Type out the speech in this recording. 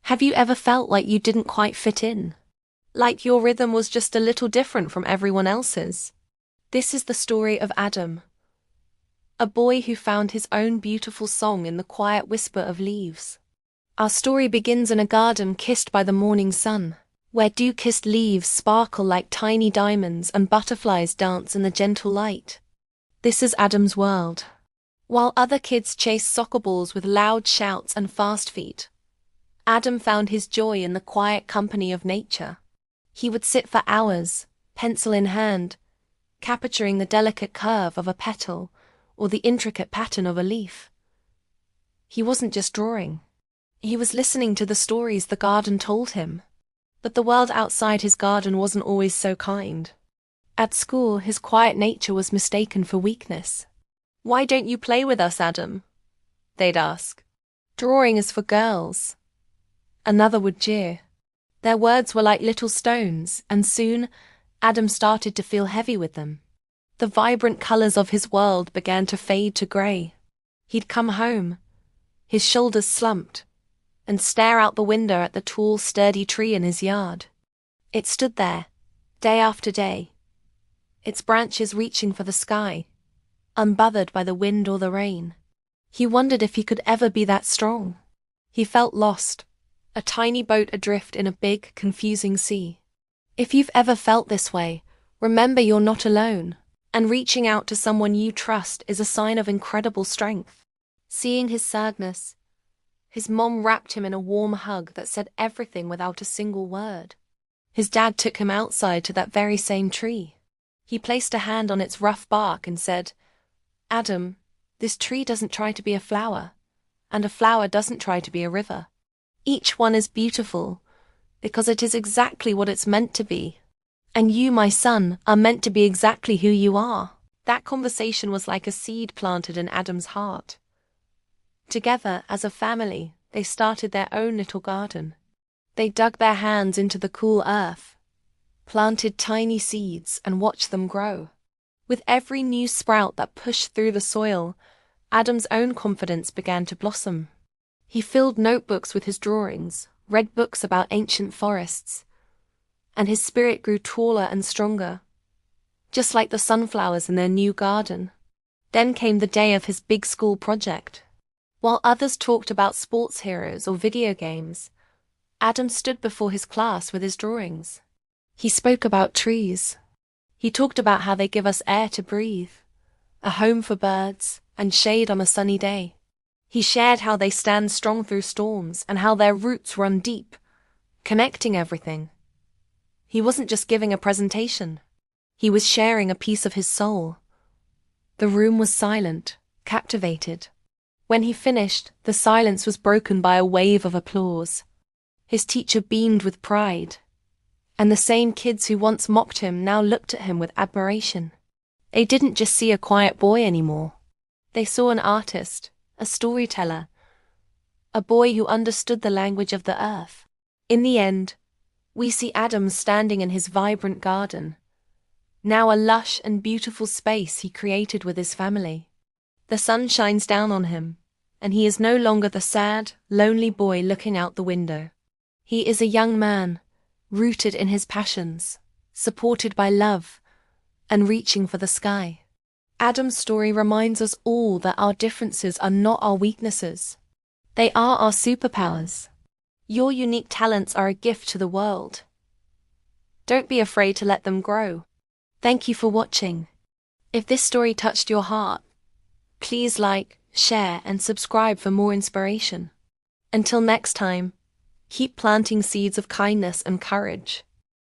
Have you ever felt like you didn't quite fit in? Like your rhythm was just a little different from everyone else's? This is the story of Adam, a boy who found his own beautiful song in the quiet whisper of leaves. Our story begins in a garden kissed by the morning sun, where dew-kissed leaves sparkle like tiny diamonds and butterflies dance in the gentle light. This is Adam's world. While other kids chase soccer balls with loud shouts and fast feet, Adam found his joy in the quiet company of nature. He would sit for hours, pencil in hand, capturing the delicate curve of a petal or the intricate pattern of a leaf. He wasn't just drawing. He was listening to the stories the garden told him. But the world outside his garden wasn't always so kind. At school, his quiet nature was mistaken for weakness. "Why don't you play with us, Adam?" they'd ask. "Drawing is for girls." Another would jeer. Their words were like little stones, and soon Adam started to feel heavy with them. The vibrant colors of his world began to fade to gray. He'd come home, his shoulders slumped, and stare out the window at the tall, sturdy tree in his yard. It stood there, day after day, its branches reaching for the sky, unbothered by the wind or the rain. He wondered if he could ever be that strong. He felt lost, a tiny boat adrift in a big, confusing sea. If you've ever felt this way, remember you're not alone, and reaching out to someone you trust is a sign of incredible strength. Seeing his sadness, his mom wrapped him in a warm hug that said everything without a single word. His dad took him outside to that very same tree. He placed a hand on its rough bark and said, "Adam, this tree doesn't try to be a flower, and a flower doesn't try to be a river. Each one is beautiful, because it is exactly what it's meant to be. And you, my son, are meant to be exactly who you are." That conversation was like a seed planted in Adam's heart. Together, as a family, they started their own little garden. They dug their hands into the cool earth, planted tiny seeds, and watched them grow. With every new sprout that pushed through the soil, Adam's own confidence began to blossom. He filled notebooks with his drawings, read books about ancient forests, and his spirit grew taller and stronger, just like the sunflowers in their new garden. Then came the day of his big school project. While others talked about sports heroes or video games, Adam stood before his class with his drawings. He spoke about trees. He talked about how they give us air to breathe, a home for birds, and shade on a sunny day. He shared how they stand strong through storms and how their roots run deep, connecting everything. He wasn't just giving a presentation. He was sharing a piece of his soul. The room was silent, captivated. When he finished, the silence was broken by a wave of applause. His teacher beamed with pride, and the same kids who once mocked him now looked at him with admiration. They didn't just see a quiet boy anymore. They saw an artist, a storyteller, a boy who understood the language of the earth. In the end, we see Adam standing in his vibrant garden, now a lush and beautiful space he created with his family. The sun shines down on him, and he is no longer the sad, lonely boy looking out the window. He is a young man, rooted in his passions, supported by love, and reaching for the sky. Adam's story reminds us all that our differences are not our weaknesses. They are our superpowers. Your unique talents are a gift to the world. Don't be afraid to let them grow. Thank you for watching. If this story touched your heart, please like, share, and subscribe for more inspiration. Until next time, keep planting seeds of kindness and courage.